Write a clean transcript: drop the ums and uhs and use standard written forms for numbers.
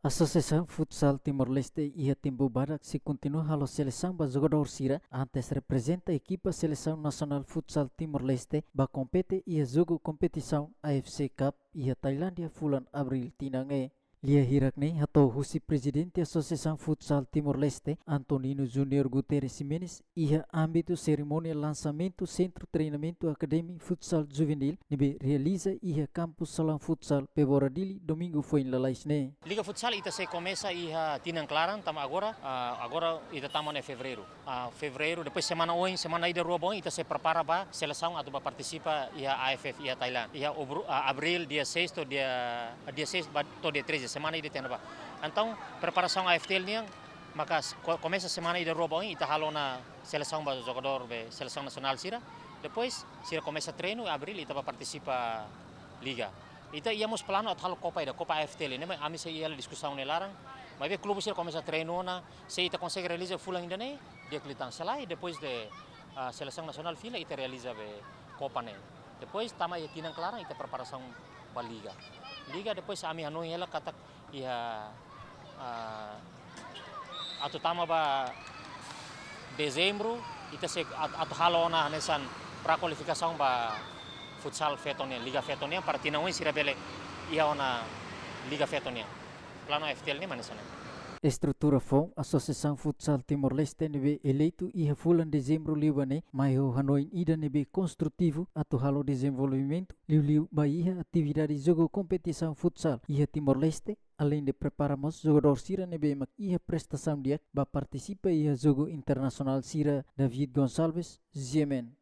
Associação Futsal Timor-Leste e a Timbu Barak se continua a seleção para jogador Sira, antes representa a equipa Seleção Nacional Futsal Timor-Leste, para compete e a jogo competição AFC Cup e a Tailândia Fulan Abril Tinan. Lia hirakni atau husi presidente Associação Futsal Timor-Leste, Antonino Júnior Guterres Jimenez, ia âmbito cerimônia lançamento Centro Treinamento Acadêmico Futsal Juvenil, nebe realiza ia campus Salão Futsal Pevoradili, domingo foi em Lalaisne. Liga Futsal ita se começa ia tinan claran tama agora ita tamo em fevereiro depois semana ida rua bom ita se prepara ba seleção atu ba participa ia AFF ia Thailand ia abril dia 6 to dia 6 to dia 13 semana ida tena ba. Então preparação AFT ni maka começa semana ida rua bom ita halo na seleção ba jogador be seleção nacional Sira. Depois Sira começa treino abril ita ba participa liga. Ita íamos plano at halo Copa AFT ali, né? A mim se ia discussão nelarang, mas o clube se começa treino na, se ita consegue realizar full ainda né, dia que litan selai depois de seleção nacional fila ita realiza be Copa né. Depois tama ia tinan clara ita preparação ba liga. Liga depois a mim hanoi ela kata ia atu tama ba dezembro ita se atu halo na nesan pra qualificação ba futsal fetonia, liga fetonia para tinawin sira bele ia na liga fetonia. Plano FTL ni manisana. Estrutura FOM, Associação Futsal Timor-Leste nebe eleito e fulan dezembro liwane, mas o Hanoi ida nebe construtivo atu halo desenvolvimento, liu bahia atividade jogo competição futsal e Timor-Leste, além de preparamos jogador Sira nebe mak ia prestação dia ba participa ia jogo internacional Sira David Gonçalves, Yemen.